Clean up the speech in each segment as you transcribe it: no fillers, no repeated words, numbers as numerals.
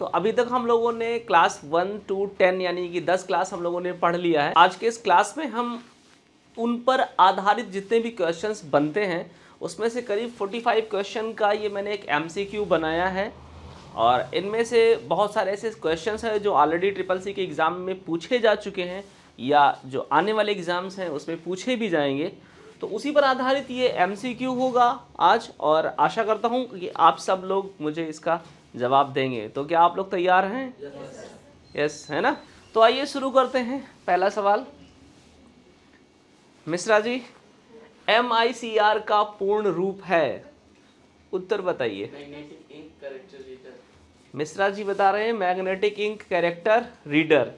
तो अभी तक हम लोगों ने क्लास 1 to 10 यानी कि 10 क्लास हम लोगों ने पढ़ लिया है। आज के इस क्लास में हम उन पर आधारित जितने भी क्वेश्चंस बनते हैं उसमें से करीब 45 क्वेश्चन का ये मैंने एक MCQ बनाया है और इनमें से बहुत सारे ऐसे क्वेश्चंस हैं जो ऑलरेडी SSC के एग्ज़ाम में पूछे जा चुके हैं या जो आने वाले एग्ज़ाम्स हैं उसमें पूछे भी जाएंगे। तो उसी पर आधारित ये MCQ होगा आज और आशा करता हूँ कि आप सब लोग मुझे इसका जवाब देंगे। तो क्या आप लोग तैयार हैं? यस है ना। तो आइए शुरू करते हैं। पहला सवाल, मिश्रा जी, MICR का पूर्ण रूप है, उत्तर बताइए। मिश्रा जी बता रहे हैं मैग्नेटिक इंक कैरेक्टर रीडर,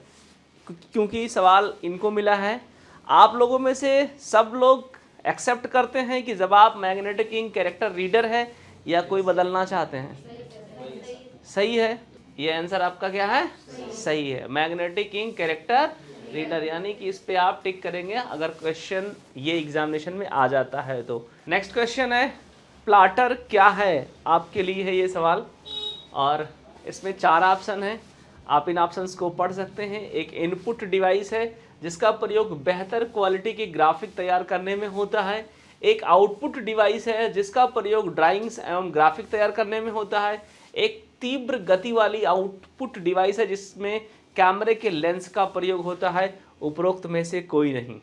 क्योंकि सवाल इनको मिला है। आप लोगों में से सब लोग एक्सेप्ट करते हैं कि जवाब मैग्नेटिक इंक कैरेक्टर रीडर है या कोई बदलना चाहते हैं? सही है, ये आंसर आपका क्या है? सही है, मैग्नेटिक इंक कैरेक्टर रीडर, यानी कि इस पे आप टिक करेंगे अगर क्वेश्चन ये एग्जामिनेशन में आ जाता है तो। नेक्स्ट क्वेश्चन है, प्लॉटर क्या है? आपके लिए है ये सवाल और इसमें 4 ऑप्शन हैं, आप इन ऑप्शंस को पढ़ सकते हैं। एक इनपुट डिवाइस है जिसका प्रयोग बेहतर क्वालिटी के ग्राफिक तैयार करने में होता है। एक आउटपुट डिवाइस है जिसका प्रयोग ड्राइंग्स एवं ग्राफिक तैयार करने में होता है। एक तीव्र गति वाली आउटपुट डिवाइस है जिसमें कैमरे के लेंस का प्रयोग होता है। उपरोक्त में से कोई नहीं।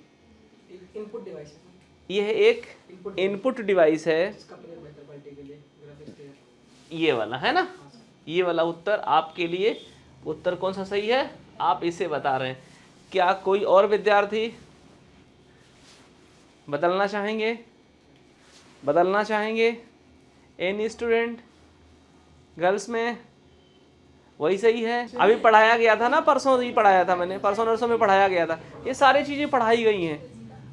इनपुट डिवाइस है। यह एक इनपुट डिवाइस है, ये वाला है ना, ये वाला उत्तर आपके लिए। उत्तर कौन सा सही है आप इसे बता रहे हैं। क्या कोई और विद्यार्थी बदलना चाहेंगे? बदलना चाहेंगे? Any student? गर्ल्स में वही सही है। अभी पढ़ाया गया था ना, परसों ही पढ़ाया था मैंने, परसों नरसों में पढ़ाया गया था। ये सारी चीज़ें पढ़ाई गई हैं।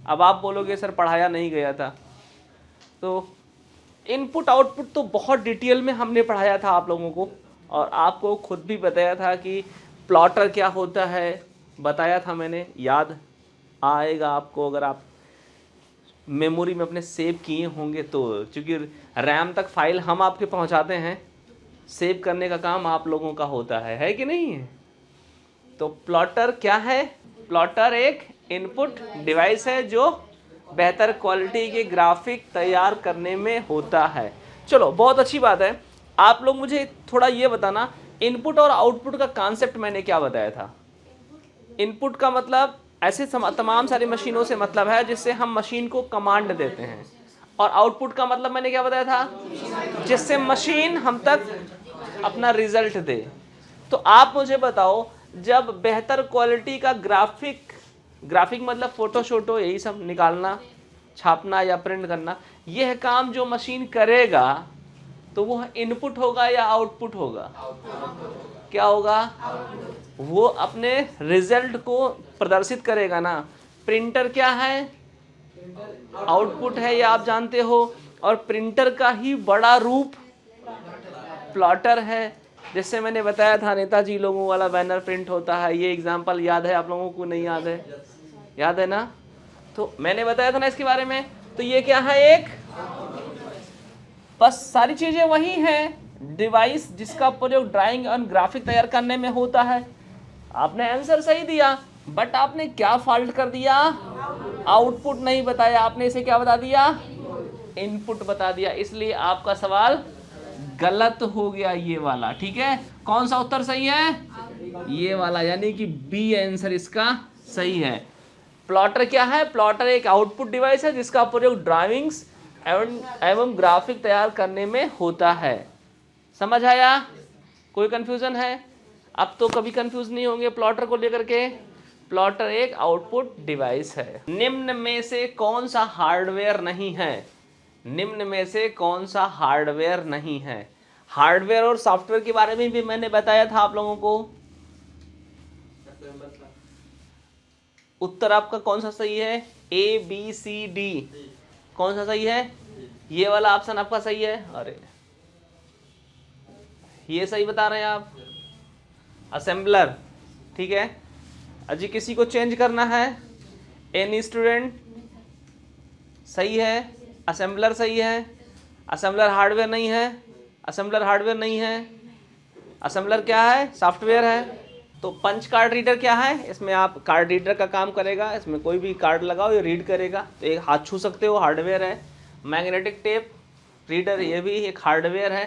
अब आप बोलोगे सर पढ़ाया नहीं गया था, तो इनपुट आउटपुट तो बहुत डिटेल में हमने पढ़ाया था आप लोगों को और आपको खुद भी बताया था कि प्लॉटर क्या होता है, बताया था मैंने। याद आएगा आपको अगर आप मेमोरी में अपने सेव किए होंगे तो, क्योंकि रैम तक फाइल हम आपके पहुंचाते हैं, सेव करने का काम आप लोगों का होता है कि नहीं है? तो प्लॉटर क्या है? प्लॉटर एक इनपुट डिवाइस है जो बेहतर क्वालिटी के ग्राफिक तैयार करने में होता है। चलो बहुत अच्छी बात है। आप लोग मुझे थोड़ा ये बताना, इनपुट और आउटपुट का कॉन्सेप्ट मैंने क्या बताया था? इनपुट का मतलब ऐसे तमाम सारी मशीनों से मतलब है जिससे हम मशीन को कमांड देते हैं, और आउटपुट का मतलब मैंने क्या बताया था? जिससे मशीन हम तक अपना रिजल्ट दे। तो आप मुझे बताओ, जब बेहतर क्वालिटी का ग्राफिक मतलब फोटो शोटो यही सब निकालना, छापना या प्रिंट करना, यह काम जो मशीन करेगा तो वो इनपुट होगा या आउटपुट होगा? क्या होगा? वो अपने रिजल्ट को प्रदर्शित करेगा ना। प्रिंटर क्या है? आउटपुट है, या आप जानते हो। और प्रिंटर का ही बड़ा रूप प्लॉटर है। जिससे मैंने बताया था नेताजी लोगों वाला बैनर प्रिंट होता है। ये एग्जाम्पल याद है आप लोगों को? नहीं याद है? याद है ना? तो मैंने बताया था ना इसके बारे में। तो ये क्या है? एक, बस सारी चीजें वही हैं, डिवाइस जिसका प्रयोग ड्राइंग और ग्राफिक तैयार करने में होता है। आपने आंसर सही दिया, बट आपने क्या फॉल्ट कर दिया? आउटपुट नहीं बताया आपने, इसे क्या बता दिया? इनपुट बता दिया। इसलिए आपका सवाल गलत हो गया, ये वाला। ठीक है, कौन सा उत्तर सही है? ये वाला, यानी कि बी आंसर इसका सही है। प्लॉटर क्या है? प्लॉटर एक आउटपुट डिवाइस है जिसका प्रयोग ड्राइंग्स एवं ग्राफिक तैयार करने में होता है। समझ आया? कोई कंफ्यूजन है? अब तो कभी कंफ्यूज नहीं होंगे प्लॉटर को लेकर के। प्लॉटर एक आउटपुट डिवाइस है। निम्न में से कौन सा हार्डवेयर नहीं है? निम्न में से कौन सा हार्डवेयर नहीं है? हार्डवेयर और सॉफ्टवेयर के बारे में भी मैंने बताया था आप लोगों को। उत्तर आपका कौन सा सही है? ABCD कौन सा सही है? ये वाला ऑप्शन आपका सही है। अरे ये सही बता रहे हैं आप। असेंबलर, ठीक है। अजी किसी को चेंज करना है? Any student? सही है। असेंबलर सही है। असेंबलर हार्डवेयर नहीं है। असेंबलर हार्डवेयर नहीं है। असेंबलर क्या है? सॉफ्टवेयर है। तो पंच कार्ड रीडर क्या है? इसमें आप कार्ड रीडर का काम करेगा, इसमें कोई भी कार्ड लगाओ ये रीड करेगा, तो एक हाथ छू सकते हो, हार्डवेयर है। मैग्नेटिक टेप रीडर ये भी एक हार्डवेयर है।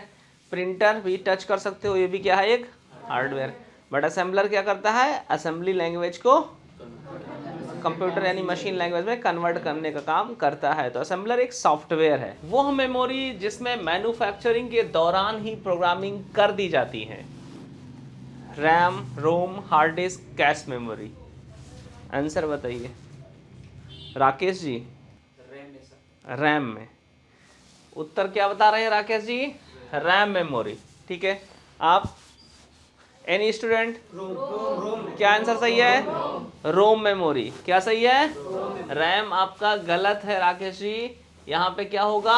प्रिंटर भी टच कर सकते हो, ये भी क्या है? एक हार्डवेयर। बट असेंबलर क्या करता है? असेंबली लैंग्वेज को कंप्यूटर यानी मशीन लैंग्वेज में कन्वर्ट करने का काम करता है। तो असेंबलर एक सॉफ्टवेयर है, वो मेमोरी जिसमें मैन्युफैक्चरिंग के दौरान ही प्रोग्रामिंग कर दी जाती है। RAM, ROM, hard disk, cache memory. Answer बताइए राकेश जी। रैम में। उत्तर क्या बता रहे हैं राकेश जी? RAM memory. ठीक है, आप एनी स्टूडेंट? क्या आंसर सही है? रोम मेमोरी। क्या सही है? रैम आपका गलत है राकेश जी। यहाँ पे क्या होगा?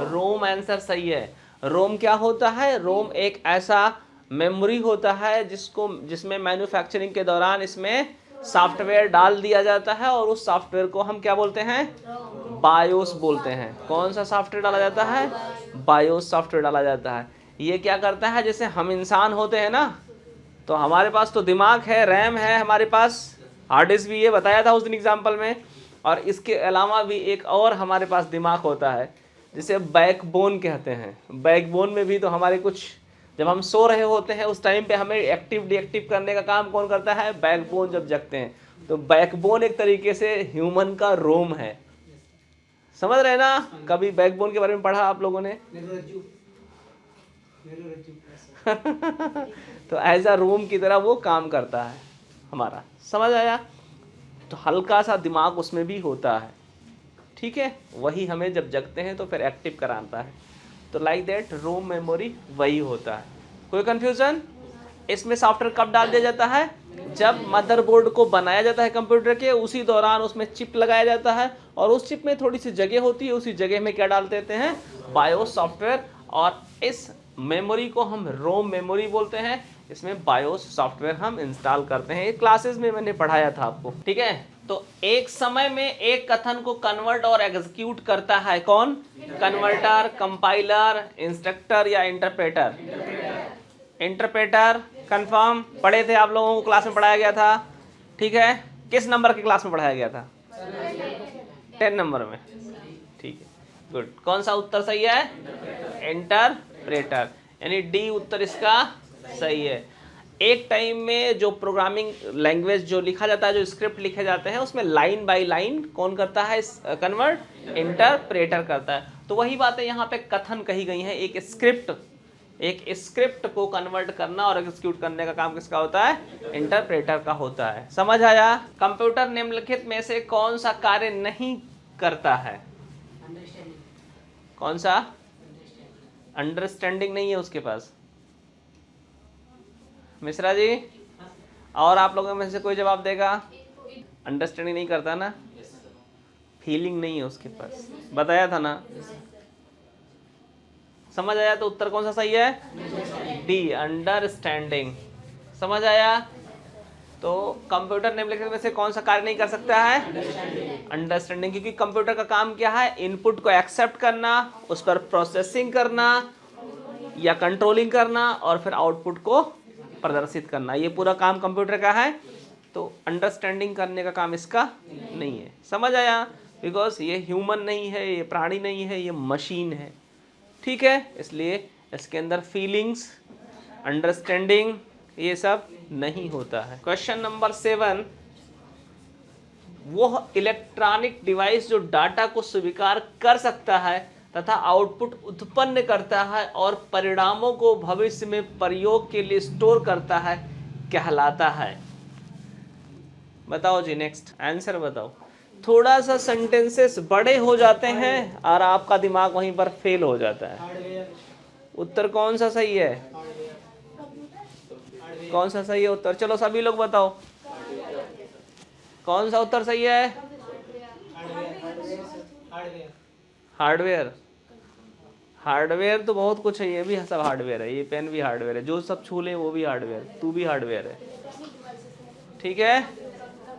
रोम आंसर सही है। रोम क्या होता है? रोम एक ऐसा मेमोरी होता है जिसमें मैन्युफैक्चरिंग के दौरान इसमें सॉफ्टवेयर डाल दिया जाता है और उस सॉफ्टवेयर को हम क्या बोलते हैं? बायोस बोलते हैं। कौन सा सॉफ्टवेयर डाला जाता है? बायोस सॉफ्टवेयर डाला जाता है। ये क्या करता है? जैसे हम इंसान होते हैं ना, तो हमारे पास तो दिमाग है, रैम है हमारे पास, हार्ड डिस्क भी है, बताया था उस दिन एग्जाम्पल में, और इसके अलावा भी एक और हमारे पास दिमाग होता है जिसे बैकबोन कहते हैं। बैकबोन में भी तो हमारे कुछ, जब हम सो रहे होते हैं उस टाइम पे हमें एक्टिव डीएक्टिव करने का काम कौन करता है? बैकबोन जब जगते हैं। तो बैकबोन एक तरीके से ह्यूमन का रोम है। समझ रहे हैं ना? कभी बैकबोन के बारे में पढ़ा आप लोगों ने? तो एज अ रोम की तरह वो काम करता है हमारा। समझ आया? तो हल्का सा दिमाग उसमें भी होता है। ठीक है, वही हमें जब जगते हैं तो फिर एक्टिव कराता है। तो लाइक दैट रोम मेमोरी वही होता है। कोई कंफ्यूजन? इसमें सॉफ्टवेयर कब डाल दिया जाता है? जब मदरबोर्ड को बनाया जाता है कंप्यूटर के, उसी दौरान उसमें चिप लगाया जाता है और उस चिप में थोड़ी सी जगह होती है, उसी जगह में क्या डाल देते हैं? BIOS software. और इस मेमोरी को हम रोम मेमोरी बोलते हैं। इसमें बायोस सॉफ्टवेयर हम इंस्टॉल करते हैं। ये क्लासेस में मैंने पढ़ाया था आपको। ठीक है, तो एक समय में एक कथन को कन्वर्ट और एग्जीक्यूट करता है कौन? कन्वर्टर, कंपाइलर, इंस्ट्रक्टर या इंटरप्रेटर? इंटरप्रेटर। कंफर्म? पढ़े थे आप लोगों को, क्लास में पढ़ाया गया था। ठीक है, किस नंबर के क्लास में पढ़ाया गया था? 10 नंबर में। ठीक है, गुड। कौन सा उत्तर सही है? इंटरप्रेटर, यानी डी उत्तर इसका सही है। एक टाइम में जो प्रोग्रामिंग लैंग्वेज जो लिखा जाता है, जो स्क्रिप्ट लिखे जाते हैं, उसमें लाइन बाय लाइन कौन करता है कन्वर्ट? इंटरप्रेटर करता है। तो वही बातें यहाँ पे कथन कही गई हैं। एक स्क्रिप्ट को कन्वर्ट करना और एग्जीक्यूट करने का काम किसका होता है? इंटरप्रेटर का होता है। समझ आया? कंप्यूटर निम्नलिखित में से कौन सा कार्य नहीं करता है? कौन सा? अंडरस्टैंडिंग नहीं है उसके पास। मिश्रा जी, और आप लोगों में से कोई जवाब देगा? अंडरस्टैंडिंग नहीं करता ना, फीलिंग नहीं है उसके पास, बताया था ना। समझ आया? तो उत्तर कौन सा सही है? D, understanding. समझ आया? तो कंप्यूटर निम्नलिखित में से कौन सा कार्य नहीं कर सकता है? अंडरस्टैंडिंग। क्योंकि कंप्यूटर का काम क्या है? इनपुट को एक्सेप्ट करना, उस पर प्रोसेसिंग करना या कंट्रोलिंग करना और फिर आउटपुट को प्रदर्शित करना। ये पूरा काम कंप्यूटर का है। तो अंडरस्टैंडिंग करने का काम इसका नहीं है। समझ आया? बिकॉज ये ह्यूमन नहीं है, ये प्राणी नहीं है, ये मशीन है। ठीक है, इसलिए इसके अंदर फीलिंग्स, अंडरस्टैंडिंग ये सब नहीं होता है। क्वेश्चन नंबर 7, वो इलेक्ट्रॉनिक डिवाइस जो डाटा को स्वीकार कर सकता है तथा आउटपुट उत्पन्न करता है और परिणामों को भविष्य में प्रयोग के लिए स्टोर करता है, कहलाता है? बताओ जी, नेक्स्ट आंसर बताओ। थोड़ा सा सेंटेंसेस बड़े हो जाते हैं और आपका दिमाग वहीं पर फेल हो जाता है। उत्तर कौन सा सही है? कौन सा सही है उत्तर? चलो सभी लोग बताओ, कौन सा उत्तर सही है? हार्डवेयर। हार्डवेयर तो बहुत कुछ है, ये भी सब हार्डवेयर है, ये पेन भी हार्डवेयर है, जो सब छू ले वो भी हार्डवेयर, तू भी हार्डवेयर है। ठीक है,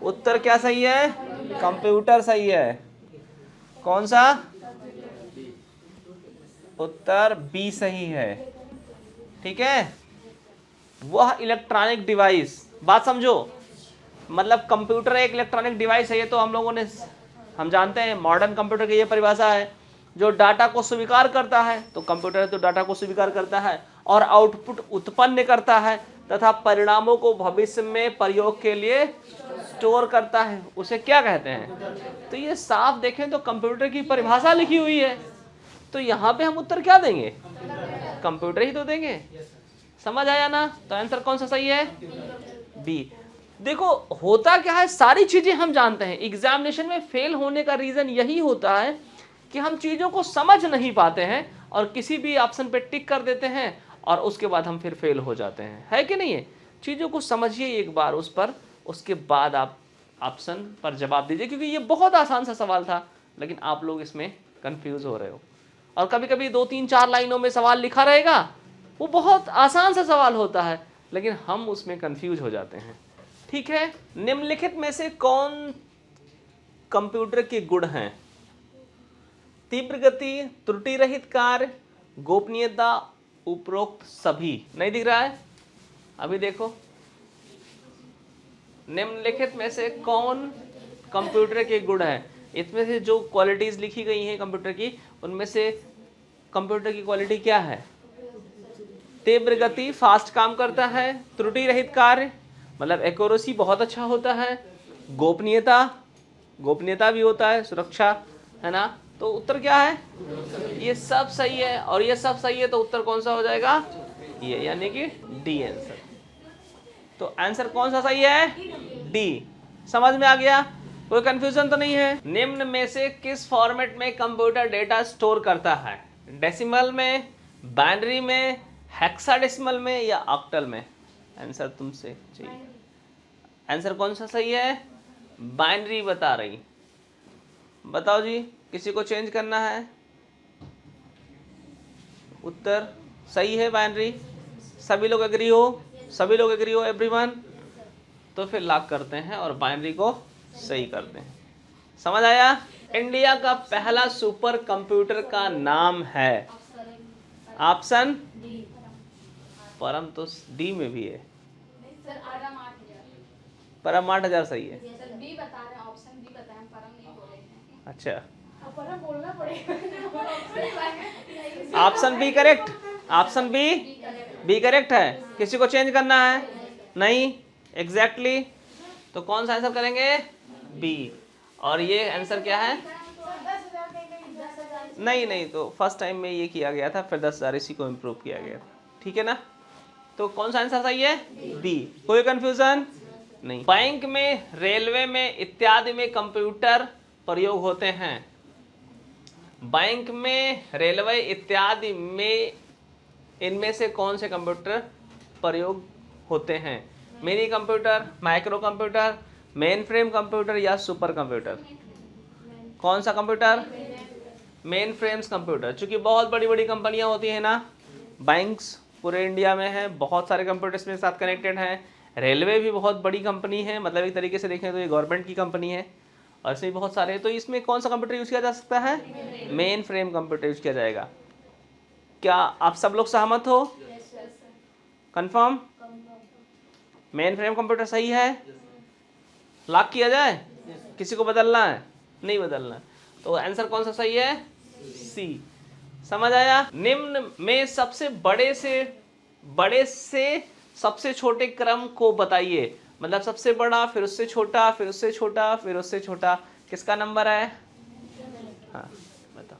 उत्तर क्या सही है? कंप्यूटर सही है। कौन सा? उत्तर बी सही है। ठीक है, वह इलेक्ट्रॉनिक डिवाइस, बात समझो, मतलब कंप्यूटर एक इलेक्ट्रॉनिक डिवाइस है, ये तो हम जानते हैं, मॉडर्न कंप्यूटर की ये परिभाषा है, जो डाटा को स्वीकार करता है, तो कंप्यूटर तो डाटा को स्वीकार करता है और आउटपुट उत्पन्न करता है तथा परिणामों को भविष्य में प्रयोग के लिए स्टोर करता है, उसे क्या कहते हैं? तो ये साफ देखें तो कंप्यूटर की परिभाषा लिखी हुई है, तो यहाँ पे हम उत्तर क्या देंगे? कंप्यूटर ही तो देंगे। समझ आया ना? तो आंसर कौन सा सही है? बी। देखो होता क्या है, सारी चीजें हम जानते हैं, एग्जामिनेशन में फेल होने का रीजन यही होता है कि हम चीजों को समझ नहीं पाते हैं और किसी भी ऑप्शन पे टिक कर देते हैं और उसके बाद हम फिर फेल हो जाते हैं, है कि नहीं है? चीजों को समझिए एक बार उस पर, उसके बाद आप ऑप्शन पर जवाब दीजिए, क्योंकि ये बहुत आसान सा सवाल था लेकिन आप लोग इसमें कंफ्यूज हो रहे हो। और कभी कभी 2-3-4 लाइनों में सवाल लिखा रहेगा, वो बहुत आसान सा सवाल होता है लेकिन हम उसमें कंफ्यूज हो जाते हैं। ठीक है, निम्नलिखित में से कौन कंप्यूटर के गुण हैं? तीव्र गति, त्रुटि रहित कार्य, गोपनीयता, उपरोक्त सभी। नहीं दिख रहा है? अभी देखो, निम्नलिखित में से कौन कंप्यूटर के गुण है? इसमें से जो क्वालिटीज लिखी गई हैं कंप्यूटर की, उनमें से कंप्यूटर की क्वालिटी क्या है? तीव्र गति, फास्ट काम करता है, त्रुटि रहित कार्य मतलब एक्यूरेसी बहुत अच्छा होता है, गोपनीयता भी होता है, सुरक्षा, है ना? तो उत्तर क्या है? ये सब सही है और ये सब सही है, तो उत्तर कौन सा हो जाएगा? ये, यानी कि डी आंसर। तो आंसर कौन सा सही है? डी। समझ में आ गया? कोई कंफ्यूजन तो नहीं है? निम्न में से किस फॉर्मेट में कंप्यूटर डेटा स्टोर करता है? डेसिमल में, बाइनरी में, हेक्साडेसिमल में या ऑक्टल में? आंसर तुमसे चाहिए। आंसर कौन सा सही है? बाइनरी बता रही। बताओ जी, किसी को चेंज करना है? उत्तर सही है बाइनरी। सभी लोग एग्री हो? सभी लोग एग्री हो एवरीवन? तो फिर लॉक करते हैं और बाइनरी को सही करते हैं। समझ आया? इंडिया का पहला सुपर कंप्यूटर का नाम है? ऑप्शन परम, तो डी में भी है। परम 8000 सही है। अच्छा, option B correct. Option B correct है। किसी को चेंज करना है? नहीं, एग्जैक्टली। तो कौन सा आंसर करेंगे? बी। और ये आंसर क्या है? नहीं, तो फर्स्ट टाइम में ये किया गया था, फिर 10,000 इसी को इम्प्रूव किया गया। ठीक है ना? तो कौन सा आंसर सही है? बी। कोई कंफ्यूजन नहीं। बैंक में, रेलवे में इत्यादि में कंप्यूटर प्रयोग होते हैं। बैंक में, रेलवे इत्यादि में इनमें से कौन से कंप्यूटर प्रयोग होते हैं? Mini computer, micro computer, main frame computer या सुपर कंप्यूटर? कौन सा कंप्यूटर? Main frames computer. चूंकि बहुत बड़ी बड़ी कंपनियां होती हैं ना, बैंक्स पूरे इंडिया में है, बहुत सारे कंप्यूटर्स में साथ कनेक्टेड हैं। रेलवे भी बहुत बड़ी कंपनी है, मतलब एक तरीके से देखें तो ये गवर्नमेंट की कंपनी है और इसमें बहुत सारे। तो इसमें कौन सा कंप्यूटर यूज़ किया जा सकता है? मेन फ्रेम कंप्यूटर यूज़ किया जाएगा। क्या आप सब लोग सहमत हो? कंफर्म? मेन फ्रेम कंप्यूटर सही है? लॉक किया जाए? किसी को बदलना है? नहीं बदलना। तो आंसर कौन सा सही है? सी। समझ आया? निम्न में सबसे बड़े से सबसे छोटे क्रम को बताइए। मतलब सबसे बड़ा, फिर उससे छोटा, फिर उससे छोटा, फिर उससे छोटा, किसका नंबर है? हाँ बताओ।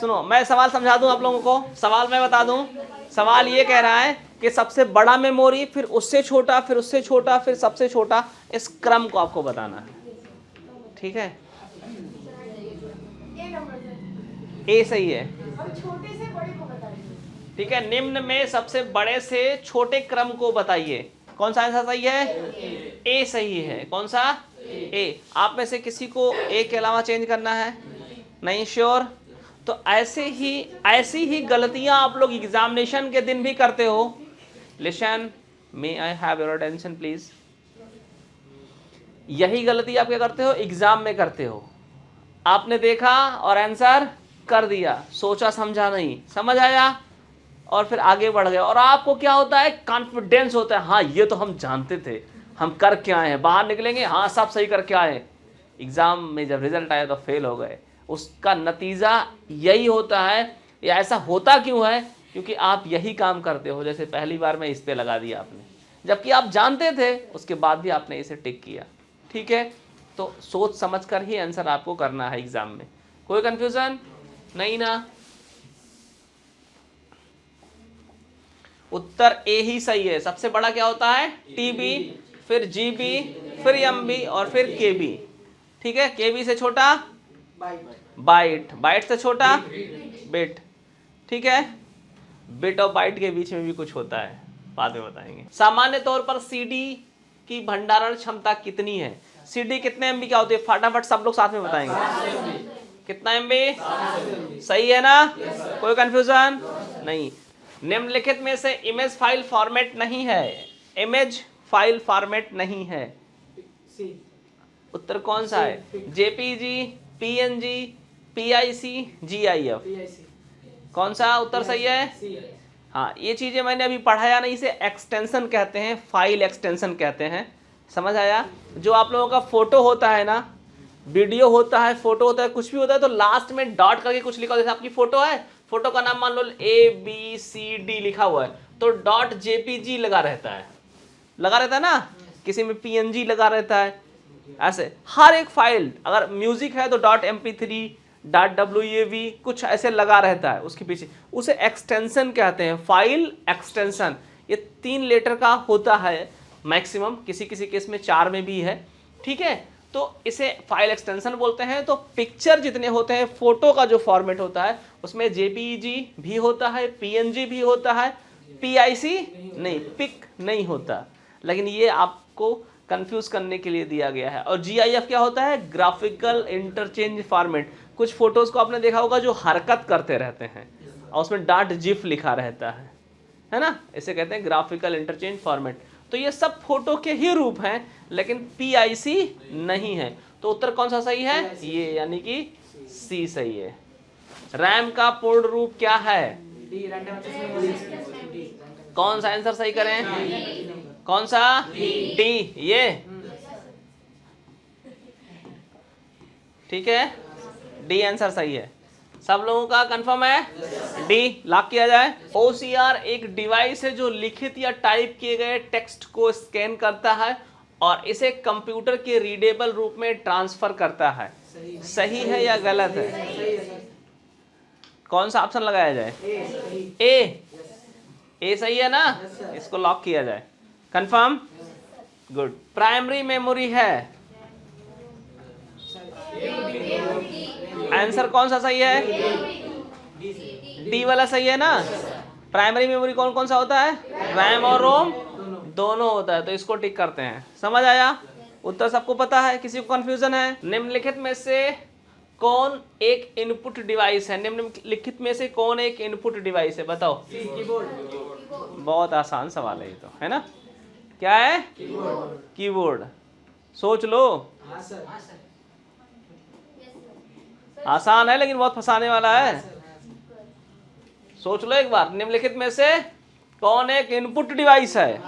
सुनो, मैं सवाल समझा दूं आप लोगों को। सवाल मैं बता दूं। सवाल ये कह रहा है कि सबसे बड़ा मेमोरी, फिर उससे छोटा, फिर उससे छोटा, फिर सबसे छोटा, इस क्रम को आपको बताना है। ठीक है? ए सही है। ठीक है, निम्न में सबसे बड़े से छोटे क्रम को बताइए। कौन सा आंसर सही है? ए सही है। कौन सा? ए। आप में से किसी को ए के अलावा चेंज करना है? नहीं श्योर? तो ऐसी ही गलतियां आप लोग एग्जामिनेशन के दिन भी करते हो। Listen, may I have your attention please. यही गलती आप क्या करते हो? एग्जाम में करते हो। आपने देखा और आंसर कर दिया, सोचा समझा नहीं। समझ आया? और फिर आगे बढ़ गए, और आपको क्या होता है, कॉन्फिडेंस होता है, हाँ ये तो हम जानते थे, हम कर के आए हैं, बाहर निकलेंगे हाँ सब सही करके आए, एग्जाम में जब रिजल्ट आया तो फेल हो गए। उसका नतीजा यही होता है, या ऐसा होता क्यों है, क्योंकि आप यही काम करते हो, जैसे पहली बार में इस पे लगा दिया आपने, जबकि आप जानते थे, उसके बाद भी आपने इसे टिक किया। ठीक है, तो सोच समझ कर ही आंसर आपको करना है एग्जाम में। कोई कंफ्यूजन नहीं ना? उत्तर ए ही सही है। सबसे बड़ा क्या होता है, टीबी, फिर जीबी, फिर एमबी और फिर केबी। ठीक है, केबी से छोटा बाइट, बाइट से छोटा बिट। ठीक है, बिट और बाइट के बीच में भी कुछ होता है, बाद में बताएंगे। सामान्य तौर पर सीडी की भंडारण क्षमता कितनी है? सीडी कितने एमबी क्या होती है, फटाफट सब लोग साथ में बताएंगे। कितना एमबी? सही है ना? कोई कंफ्यूजन नहीं। निम्नलिखित में से इमेज फाइल फॉर्मेट नहीं है, इमेज फाइल फॉर्मेट नहीं है, उत्तर कौन सा है? JPG, PNG, PIC, GIF. कौन सा उत्तर सही है? हाँ, ये चीजें मैंने अभी पढ़ाया नहीं, इसे एक्सटेंशन कहते हैं, फाइल एक्सटेंशन कहते हैं। समझ आया? जो आप लोगों का फोटो होता है ना, वीडियो होता है, फोटो होता है, कुछ भी होता है, तो लास्ट में डॉट करके कुछ लिखा, जैसे आपकी फोटो है, फोटो का नाम मान लो ABCD लिखा हुआ है, तो डॉट JPG लगा रहता है, लगा रहता है ना, किसी में PNG लगा रहता है। ऐसे हर एक फाइल, अगर म्यूजिक है तो डॉट MP3, डॉट WAV, कुछ ऐसे लगा रहता है उसके पीछे, उसे एक्सटेंशन कहते हैं, फाइल एक्सटेंशन। ये 3 लेटर का होता है मैक्सिमम, किसी किसी केस में 4 में भी है। ठीक है, तो इसे फाइल एक्सटेंशन बोलते हैं। तो पिक्चर जितने होते हैं, फोटो का जो फॉर्मेट होता है, उसमें JPG भी होता है, PNG भी होता है, PIC नहीं, पिक नहीं होता, लेकिन ये आपको कंफ्यूज करने के लिए दिया गया है। और GIF क्या होता है? Graphical interchange format. कुछ फोटोज को आपने देखा होगा जो हरकत करते रहते हैं और उसमें डॉट GIF लिखा रहता है ना, इसे कहते हैं ग्राफिकल इंटरचेंज फॉर्मेट। तो ये सब फोटो के ही रूप हैं, लेकिन PIC नहीं है। तो उत्तर कौन सा सही है? ये, यानी कि C सही है। रैम का पूर्ण रूप क्या है? कौन सा आंसर सही करें? कौन सा? D। ये ठीक है, D आंसर सही है। सब लोगों का कंफर्म है? D लॉक किया जाए। OCR एक डिवाइस है जो लिखित या टाइप किए गए टेक्स्ट को स्कैन करता है और इसे कंप्यूटर के रीडेबल रूप में ट्रांसफर करता है। सही है या गलत है? कौन सा ऑप्शन लगाया जाए? ए सही है ना? इसको लॉक किया जाए। कंफर्म? गुड। प्राइमरी मेमोरी है, आंसर कौन सा सही है? डी वाला सही है ना? प्राइमरी मेमोरी कौन कौन सा होता है? रैम और रोम दोनों होता है, तो इसको टिक करते हैं। समझ आया? उत्तर सबको पता है? किसी को कंफ्यूजन है? निम्नलिखित में से कौन एक इनपुट डिवाइस है? निम्नलिखित में से कौन एक इनपुट डिवाइस है? बताओ। बहुत आसान सवाल है ये तो, है ना? क्या है? कीबोर्ड। सोच लो, आसान है लेकिन बहुत फंसाने वाला है। सोच लो एक बार, निम्नलिखित में से कौन एक इनपुट डिवाइस है?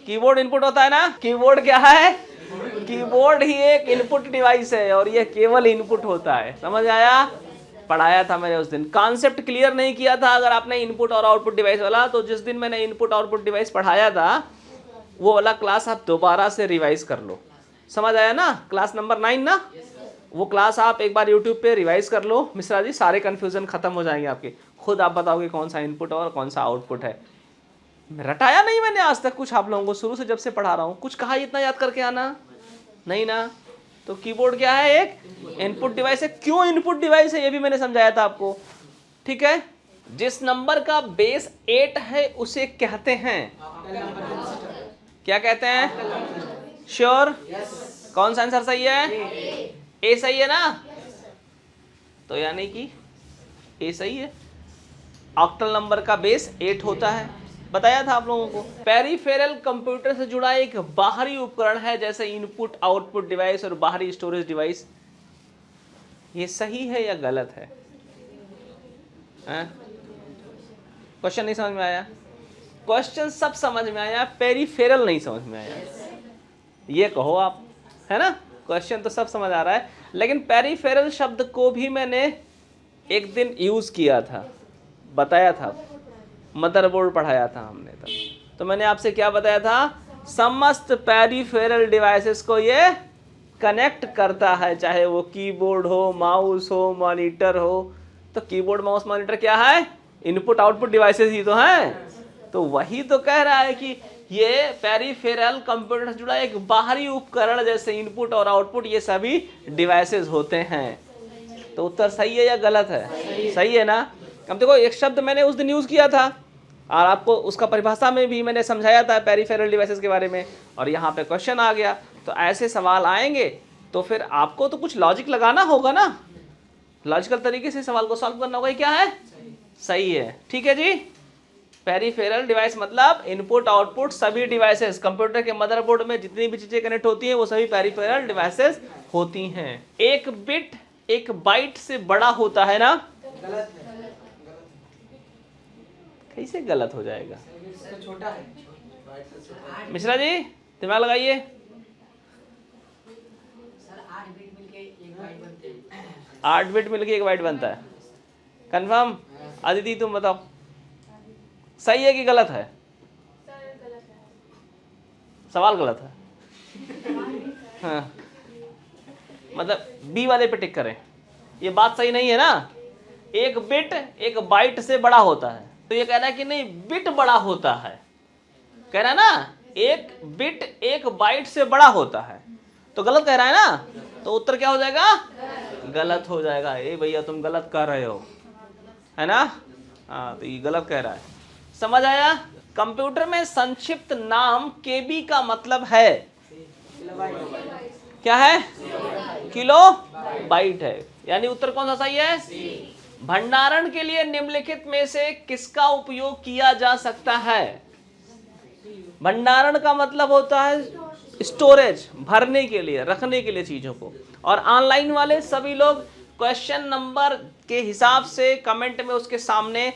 कीबोर्ड इनपुट होता है ना? कीबोर्ड क्या है? कीबोर्ड ही एक इनपुट डिवाइस है और यह केवल इनपुट होता है। समझ आया? पढ़ाया था मैंने उस दिन, कॉन्सेप्ट क्लियर नहीं किया था अगर आपने इनपुट और आउटपुट डिवाइस वाला, तो जिस दिन मैंने इनपुट आउटपुट डिवाइस पढ़ाया था वो वाला क्लास आप दोबारा से रिवाइज कर लो। समझ आया ना? क्लास नंबर 9 ना, वो क्लास आप एक बार YouTube पे रिवाइज कर लो मिश्रा जी, सारे कन्फ्यूजन खत्म हो जाएंगे आपके। खुद आप बताओगे कौन सा इनपुट और कौन सा आउटपुट है। रटाया नहीं मैंने आज तक कुछ आप लोगों को, शुरू से जब से पढ़ा रहा हूँ कुछ कहा इतना याद करके आना नहीं ना। तो कीबोर्ड क्या है? एक इनपुट डिवाइस है। क्यों इनपुट डिवाइस है ये भी मैंने समझाया था आपको। ठीक है, जिस नंबर का बेस 8 है उसे कहते हैं, क्या कहते हैं? श्योर? कौन सा आंसर सही है? ए सही है ना? तो यानी कि ए सही है। ऑक्टल नंबर का बेस 8 होता है, बताया था आप लोगों को। पेरिफेरल कंप्यूटर से जुड़ा एक बाहरी उपकरण है, जैसे इनपुट आउटपुट डिवाइस और बाहरी स्टोरेज डिवाइस। ये सही है या गलत है? क्वेश्चन नहीं समझ में आया? क्वेश्चन सब समझ में आया, पेरिफेरल नहीं समझ में आया, ये कहो आप, है ना? क्वेश्चन तो सब समझ आ रहा है, लेकिन पेरिफेरल शब्द को भी मैंने एक दिन यूज़ किया था, बताया था, मदरबोर्ड पढ़ाया था हमने तब। तो मैंने आपसे क्या बताया था? समस्त पेरिफेरल डिवाइसेस को ये कनेक्ट करता है, चाहे वो कीबोर्ड हो, माउस हो, मॉनिटर हो। तो कीबोर्ड, माउस, मॉनिटर क्या है? इनपुट आउटपुट डिवाइसेस ही तो हैं। तो वही तो कह रहा है कि ये पेरिफेरल कंप्यूटर से जुड़ा एक बाहरी उपकरण, जैसे इनपुट और आउटपुट ये सभी डिवाइसेस होते हैं। तो उत्तर सही है या गलत है? सही है ना? अब देखो, एक शब्द मैंने उस दिन यूज़ किया था और आपको उसका परिभाषा में भी मैंने समझाया था पेरिफेरल डिवाइसेस के बारे में, और यहाँ पे क्वेश्चन आ गया। तो ऐसे सवाल आएंगे तो फिर आपको तो कुछ लॉजिक लगाना होगा ना, लॉजिकल तरीके से सवाल को सॉल्व करना होगा। क्या है? सही है, ठीक है जी। पेरिफेरल डिवाइस मतलब इनपुट आउटपुट सभी डिवाइसेस, कंप्यूटर के मदरबोर्ड में जितनी भी चीजें कनेक्ट होती हैं वो सभी पेरिफेरल डिवाइसेस होती हैं। एक बिट एक बाइट से बड़ा होता है ना? गलत है। कैसे गलत हो जाएगा? इससे छोटा है। मिश्रा जी दिमाग लगाइए। सर 8 बिट मिलके 1 बाइट बनते हैं। 8 बिट मिलके 1 बाइट बनता है, कंफर्म? अदिति तुम बताओ, सही है कि गलत है? सवाल गलत है। हाँ, मतलब बी वाले पे टिक करें, ये बात सही नहीं है ना। एक बिट एक बाइट से बड़ा होता है, तो ये कह रहा है कि नहीं, बिट बड़ा होता है, कह रहा है ना, एक बिट एक बाइट से बड़ा होता है, तो गलत कह रहा है ना। तो उत्तर क्या हो जाएगा? गलत हो जाएगा। ए भैया तुम गलत कर रहे हो, है ना? हाँ, तो ये गलत कह रहा है। समझ आया? कंप्यूटर में संक्षिप्त नाम केबी का मतलब है क्या है? किलो बाइट है, यानी उत्तर कौन सा सही है? भंडारण के लिए निम्नलिखित में से किसका उपयोग किया जा सकता है? भंडारण का मतलब होता है स्टोरेज, भरने के लिए, रखने के लिए चीजों को। और ऑनलाइन वाले सभी लोग क्वेश्चन नंबर के हिसाब से कमेंट में उसके सामने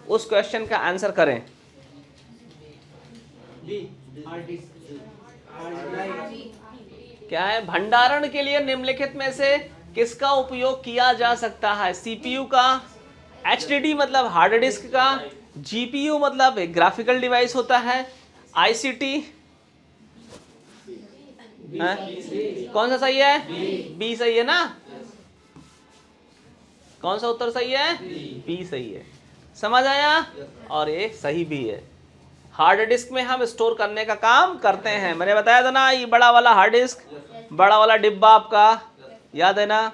उस क्वेश्चन का आंसर करें। क्या है? भंडारण के लिए निम्नलिखित में से किसका उपयोग किया जा सकता है? सीपीयू का, एचडीडी मतलब हार्ड डिस्क का, जीपीयू मतलब एक ग्राफिकल डिवाइस होता है, आईसीटी। कौन सा सही है? बी सही है ना? कौन सा उत्तर सही है? बी सही है। समझ आया? और ये सही भी है। हार्ड डिस्क में हम स्टोर करने का काम करते हैं। मैंने बताया था ना, ये बड़ा वाला हार्ड डिस्क, बड़ा वाला डिब्बा आपका याद है ना,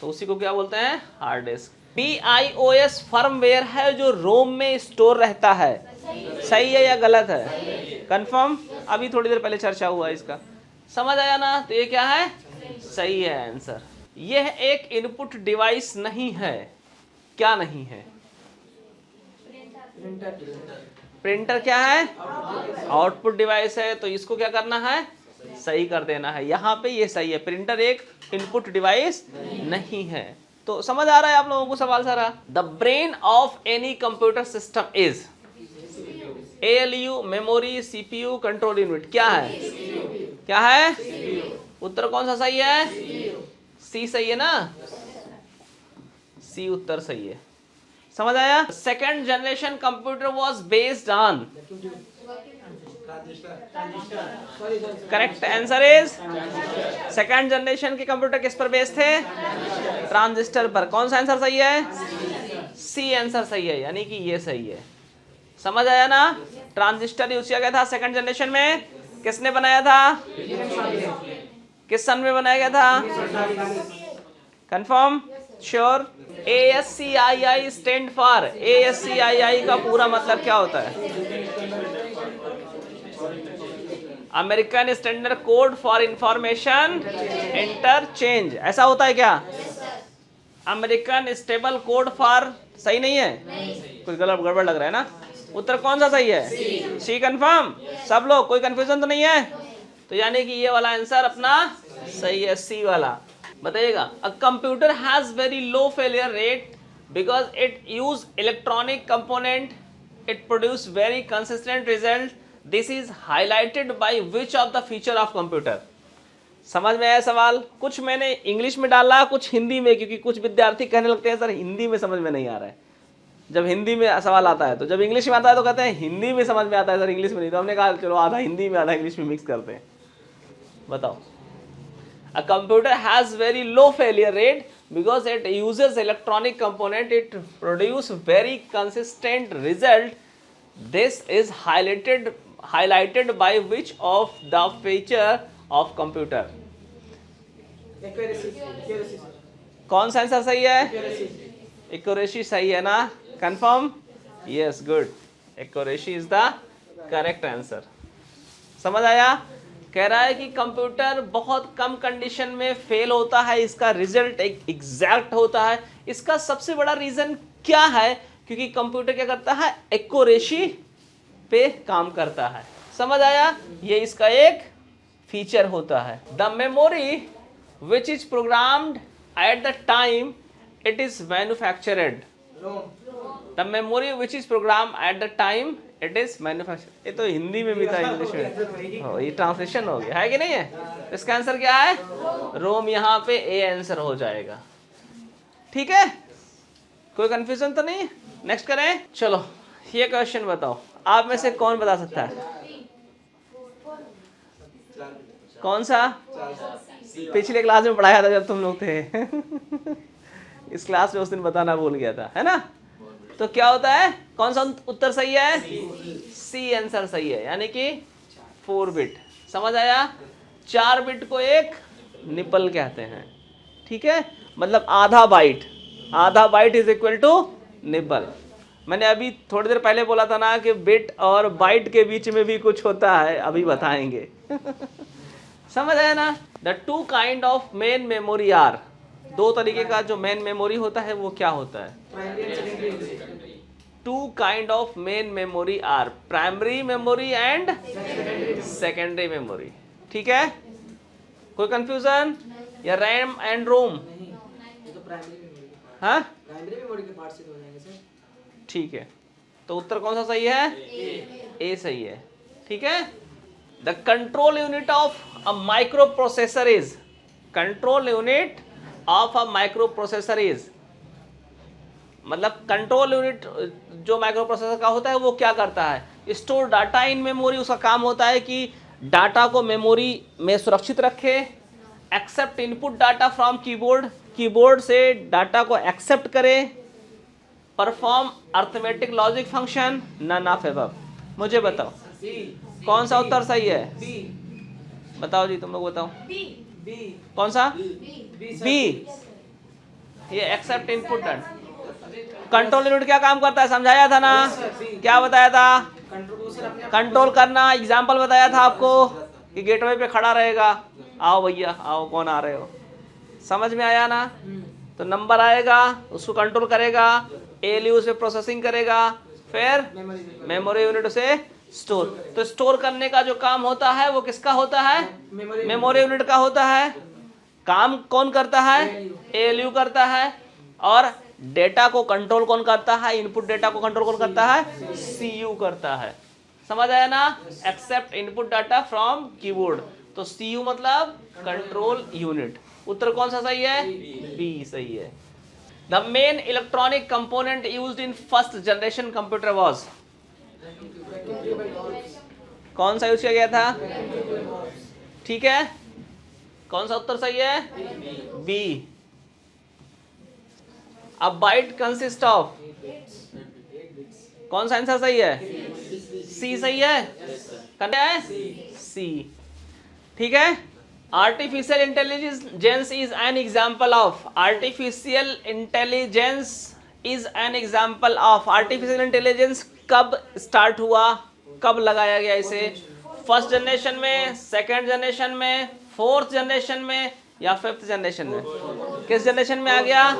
तो उसी को क्या बोलते हैं? Hard disk. BIOS फर्मवेयर है जो रोम में स्टोर रहता है। सही है या गलत है? कंफर्म? अभी थोड़ी देर पहले चर्चा हुआ इसका। समझ आया ना? तो ये क्या है? सही है आंसर। यह एक इनपुट डिवाइस नहीं है। क्या नहीं है? प्रिंटर क्या है? आउटपुट डिवाइस है, तो इसको क्या करना है? सही कर देना है। यहाँ पे ये सही है, प्रिंटर एक इनपुट डिवाइस नहीं है। तो समझ आ रहा है आप लोगों को सवाल सारा? The brain of any computer system is ALU, memory, CPU, control unit. क्या है? क्या है? उत्तर कौन सा सही है? सी सही है ना? सी उत्तर सही है। समझ आया? Second generation computer was based on, correct answer is second generation के कंप्यूटर किस पर बेस्ड थे? ट्रांजिस्टर पर। कौन सा आंसर सही है? सी आंसर सही है, यानी कि ये सही है। समझ आया ना? ट्रांजिस्टर यूज किया गया था सेकेंड जनरेशन में। किसने बनाया था? किस सन में बनाया गया था? Confirm? Sure? ASCII stand for, ASCII का पूरा मतलब क्या होता है? American standard code for information interchange. ऐसा होता है क्या? अमेरिकन स्टेबल कोड फॉर, सही नहीं है? कुछ गलत गड़बड़ लग रहा है ना? उत्तर कौन सा सही है? सी कंफर्म? सब लोग, कोई कंफ्यूजन तो नहीं है? तो यानी कि ये वाला आंसर अपना सही है, सी वाला। बताइएगा। A computer has very low failure rate because it use electronic component, it produce very consistent result. This is highlighted by which of the feature of computer? समझ में आया सवाल? कुछ मैंने इंग्लिश में डाला, कुछ हिंदी में, क्योंकि कुछ विद्यार्थी कहने लगते हैं सर हिंदी में समझ में नहीं आ रहा है। जब हिंदी में सवाल आता है तो, जब इंग्लिश में आता है तो कहते हैं हिंदी में समझ में आता है सर, इंग्लिश में नहीं। तो हमने कहा चलो आधा हिंदी में आधा इंग्लिश में मिक्स करते हैं। बताओ। A computer has very low failure rate because it uses electronic component, it produce very consistent result. This is highlighted by which of the feature of computer? Accuracy. कौन सा आंसर सही है? Accuracy सही है ना? Confirm? Yes, good. Accuracy is the correct answer. समझ आया? कह रहा है कि कंप्यूटर बहुत कम कंडीशन में फेल होता है, इसका रिजल्ट एग्जैक्ट होता है। इसका सबसे बड़ा रीजन क्या है? क्योंकि कंप्यूटर क्या करता है? एक्यूरेसी पे काम करता है। समझ आया? ये इसका एक फीचर होता है। The memory which is programmed at the time it is manufactured. The memory which is program at the time it is manufacture. ये तो हिंदी में भी था, इंग्लिश में हो, ये ट्रांसलेशन हो गया है कि नहीं है? इसका आंसर क्या है? रोम। यहाँ पे ए आंसर हो जाएगा। ठीक है, कोई कंफ्यूजन तो नहीं? नेक्स्ट करें। चलो ये क्वेश्चन बताओ, आप में से कौन बता सकता है? कौन सा? पिछले क्लास में पढ़ाया था जब तुम लोग थे। इस क्लास में उस दिन बताना भूल गया था, है ना? तो क्या होता है? कौन सा उत्तर सही है? सी आंसर सही है, यानी कि 4 बिट। समझ आया? 4 बिट को एक निपल कहते हैं। ठीक है, मतलब आधा byte is equal to nibble. मैंने अभी थोड़ी देर पहले बोला था ना कि बिट और बाइट के बीच में भी कुछ होता है, अभी बताएंगे। समझ आया ना? The 2 kind of main memory are. 2 तरीके का जो मेन मेमोरी होता है वो क्या होता है? 2 kind of main memory are primary memory and secondary memory. ठीक है, कोई कंफ्यूजन? या रैम एंड रोम? ये तो प्राइमरी मेमोरी। हाँ, प्राइमरी मेमोरी के पार्ट से हो जाएंगे सर। ठीक है, तो उत्तर कौन सा सही है? ए सही है। ठीक है, the control unit of a micro processor is. Control unit of a micro processor is, मतलब कंट्रोल यूनिट जो माइक्रो प्रोसेसर का होता है वो क्या करता है? Store data in memory. उसका काम होता है कि डाटा को मेमोरी में सुरक्षित रखे। Accept input data from keyboard से डाटा को एक्सेप्ट करे। Perform arithmetic logic function. None of above. मुझे बताओ कौन सा उत्तर सही है? बताओ जी, तुम लोग बताओ। कौन सा? बी। ये accept input data. Control unit क्या काम करता है? समझाया था ना? क्या बताया था? कंट्रोल करना। एग्जाम्पल बताया था आपको कि गेटवे पे खड़ा रहेगा, आओ भैया आओ, कौन आ रहे हो। समझ में आया ना? तो नंबर आएगा, उसको कंट्रोल करेगा, एएलयू से प्रोसेसिंग करेगा, फिर मेमोरी यूनिट से स्टोर। तो स्टोर करने का जो काम होता है वो किसका होता है? मेमोरी यूनिट का होता है। काम कौन करता है? एएलयू करता है। और डेटा को कंट्रोल कौन करता है? इनपुट डेटा को कंट्रोल कौन करता है? सीयू करता है। समझ आया ना? Accept input data from keyboard. तो सीयू मतलब कंट्रोल यूनिट। उत्तर कौन सा सही है? बी सही है। The main electronic component used in first generation computer was. कौन सा यूज किया गया था? ठीक है, कौन सा उत्तर सही है? B. A byte consists of। कौन सा आंसर सही है? सी सही है। करना है सी। ठीक है, artificial intelligence is an example of. Artificial intelligence is an example of. Artificial intelligence कब स्टार्ट हुआ, कब लगाया गया इसे? फर्स्ट जनरेशन में, सेकेंड जनरेशन में, फोर्थ जनरेशन में, या फिफ्थ जनरेशन में? किस जनरेशन में आ गया?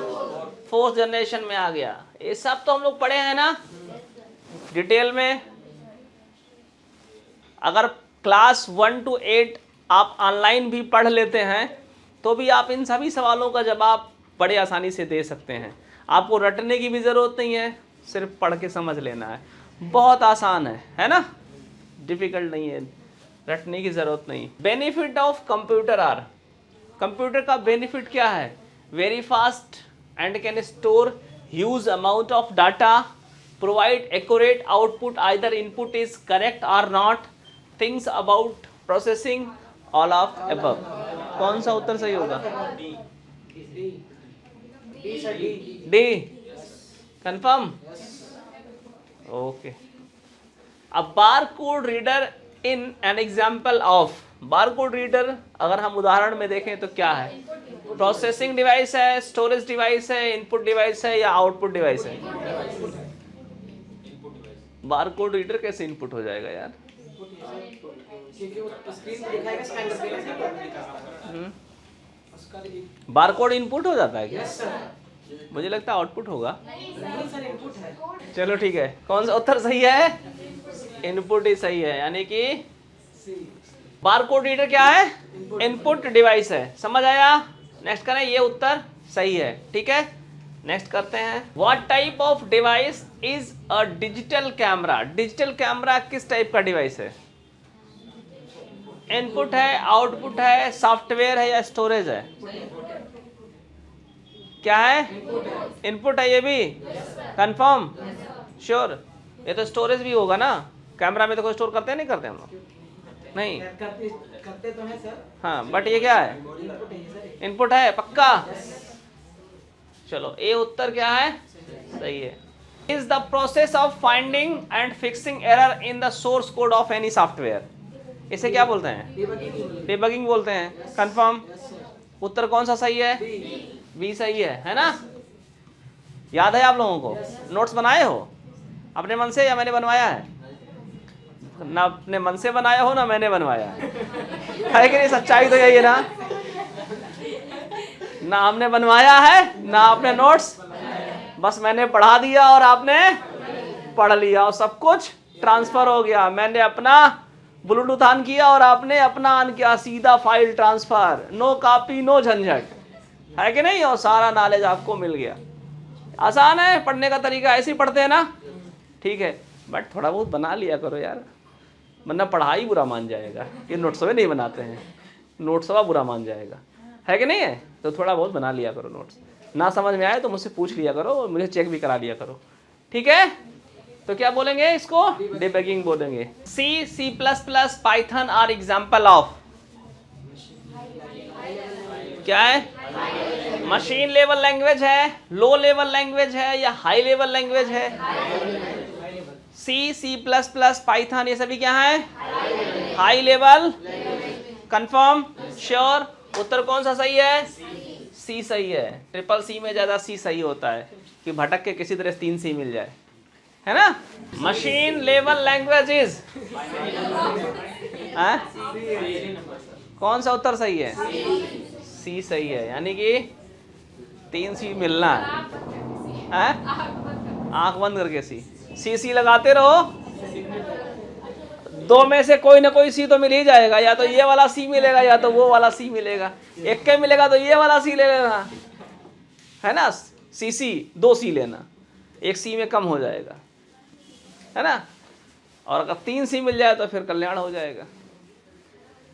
फोर्थ जनरेशन में आ गया। ये सब तो हम लोग पढ़े हैं ना डिटेल में। अगर क्लास 1 to 8 आप ऑनलाइन भी पढ़ लेते हैं तो भी आप इन सभी सवालों का जवाब बड़े आसानी से दे सकते हैं। आपको रटने की भी ज़रूरत नहीं है, सिर्फ पढ़ के समझ लेना है। बहुत आसान है ना, डिफ़िकल्ट नहीं है, रटने की ज़रूरत नहीं। Benefit of computer are, computer का बेनिफिट क्या है? Very fast and can store huge amount of data, provide accurate output, either input is correct or not, things about processing, all of above. कौन सा उत्तर सही होगा? D, confirm? Okay. A barcode reader in an example of, barcode reader अगर हम उदाहरण में देखें तो क्या है? प्रोसेसिंग डिवाइस है, स्टोरेज डिवाइस है, इनपुट डिवाइस है या आउटपुट डिवाइस है? बारकोड रीडर कैसे इनपुट हो जाएगा यार? बारकोड इनपुट हो जाता है क्या? मुझे लगता है आउटपुट होगा। चलो ठीक है, कौन सा उत्तर सही है? इनपुट ही सही है, यानी कि बारकोड रीडर क्या है? इनपुट डिवाइस है। समझ आया? नेक्स्ट करें, ये उत्तर सही है। ठीक है, नेक्स्ट करते हैं। What type of device is a digital camera? Digital camera किस टाइप का डिवाइस है? इनपुट है, आउटपुट है, सॉफ्टवेयर है या स्टोरेज है? क्या है? इनपुट है ये भी? कंफर्म? श्योर? ये तो स्टोरेज भी होगा ना, कैमरा में तो कोई स्टोर करते हैं, नहीं करते हम लोग? नहीं करते तो हैं सर। हाँ, बट ये क्या है? इनपुट है, पक्का? चलो, ए उत्तर क्या है? सही है। Is the process of finding and fixing error in the source code of any software, इसे क्या बोलते हैं? डिबगिंग बोलते हैं। कंफर्म? उत्तर कौन सा सही है? बी सही है ना? याद है आप लोगों को? नोट्स बनाए हो अपने मन से या मैंने बनवाया है? ना अपने मन से बनाया हो ना मैंने बनवाया है कि नहीं? सच्चाई तो यही है ना, ना हमने बनवाया है ना आपने नोट्स, बस मैंने पढ़ा दिया और आपने पढ़ लिया और सब कुछ ट्रांसफर हो गया। मैंने अपना ब्लूटूथ ऑन किया और आपने अपना ऑन किया, सीधा file transfer, no copy no झंझट, है कि नहीं? और सारा नॉलेज आपको मिल गया। आसान है पढ़ने का तरीका, ऐसे ही पढ़ते हैं ना? ठीक है, बट थोड़ा बहुत बना लिया करो यार, वरना पढ़ाई बुरा मान जाएगा। ये नोट्सवे नहीं बनाते हैं, नोट्सवा बुरा मान जाएगा, है कि नहीं है? तो थोड़ा बहुत बना लिया करो नोट्स। ना समझ में आए तो मुझसे पूछ लिया करो और मुझे चेक भी करा लिया करो। ठीक है, तो क्या बोलेंगे इसको? डिबगिंग बोलेंगे। C, C plus plus, Python are example of, क्या है? मशीन लेवल लैंग्वेज है, लो लेवल लैंग्वेज है या हाई लेवल लैंग्वेज है? सी, सी प्लस प्लस, पाइथन, ये सभी क्या है? High level. कंफर्म? श्योर? उत्तर कौन सा सही है? सी सही है। ट्रिपल सी में ज्यादा सी सही होता है कि भटक के किसी तरह 3 सी मिल जाए, है ना? मशीन लेवल लैंग्वेज इज, कौन सा उत्तर सही है? सी सही है, यानी कि 3 सी मिलना है। आंख बंद करके सी सी लगाते रहो, 2 में से कोई ना कोई सी तो मिल ही जाएगा, या तो ये वाला सी मिलेगा या तो वो वाला सी मिलेगा। एक के मिलेगा तो ये वाला सी ले लेना, है ना? सी 2 सी लेना, एक सी में कम हो जाएगा, है ना? और अगर 3 सी मिल जाए तो फिर कल्याण हो जाएगा।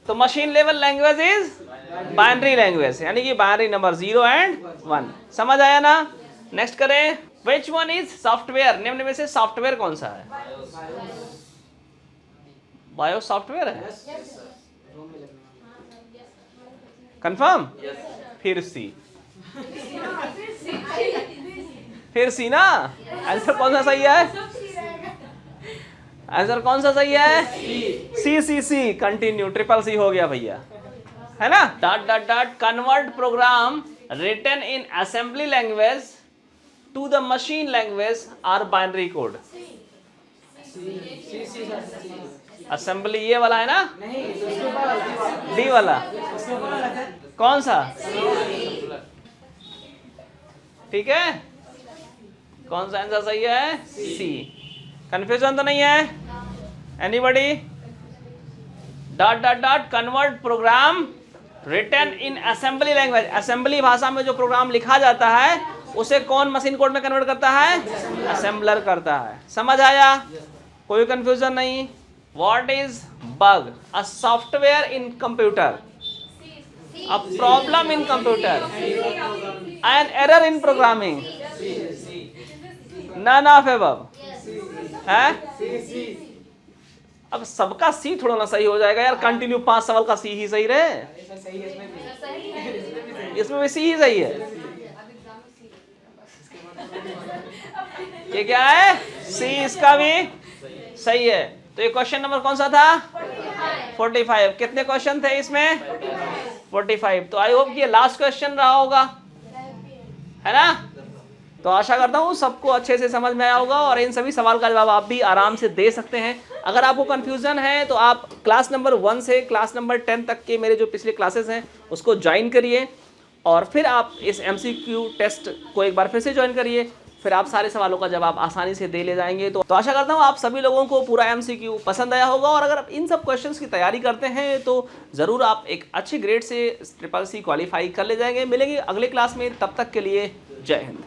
तो machine level language is binary language, यानी कि बाइनरी नंबर 0 एंड 1। समझ आया ना? नेक्स्ट करें। Which one is software? निम्न में से सॉफ्टवेयर कौन सा है? बायो सॉफ्टवेयर है। कंफर्म? फिर सी ना? आंसर कौन सा सही है? आंसर कौन सा सही है? सी। कंटिन्यू, ट्रिपल सी हो गया भैया, है ना? Dot dot dot convert program written in assembly language to the machine language or binary code. Assembly ये वाला है ना? डी वाला कौन सा? ठीक है, कौन सा आंसर सही है? सी। कंफ्यूजन तो नहीं है? Anybody? Dot dot dot convert program written in assembly language, assembly भाषा में जो प्रोग्राम लिखा जाता है उसे कौन मशीन कोड में कन्वर्ट करता है? असेंबलर करता है। समझ आया? कोई कंफ्यूजन नहीं? What is bug? A software in computer, a problem in computer, an error in programming, none of above है। अब सबका सी थोड़ा ना सही हो जाएगा यार, कंटिन्यू 5 सवाल का सी ही सही रहे। सही है इसमें भी। इसमें भी सी ही सही है। ये क्या है? सी इसका भी सही है। तो ये क्वेश्चन नंबर कौन सा था? 45। कितने क्वेश्चन थे इसमें? 45। तो आई होप कि ये लास्ट क्वेश्चन रहा होगा, है ना? तो आशा करता हूँ सबको अच्छे से समझ में आया होगा और इन सभी सवाल का जवाब आप भी आराम से दे सकते हैं। अगर आपको कंफ्यूजन है तो आप क्लास नंबर 1 से क्लास नंबर 10 तक के मेरे जो पिछले क्लासेस हैं उसको ज्वाइन करिए और फिर आप इस MCQ टेस्ट को एक बार फिर से ज्वाइन करिए, फिर आप सारे सवालों का जवाब आसानी से दे ले जाएंगे। तो आशा करता हूँ आप सभी लोगों को पूरा MCQ पसंद आया होगा और अगर आप इन सब क्वेश्चंस की तैयारी करते हैं तो ज़रूर आप एक अच्छे ग्रेड से CCC क्वालिफाई कर ले जाएंगे। मिलेंगे अगले क्लास में, तब तक के लिए जय हिंद।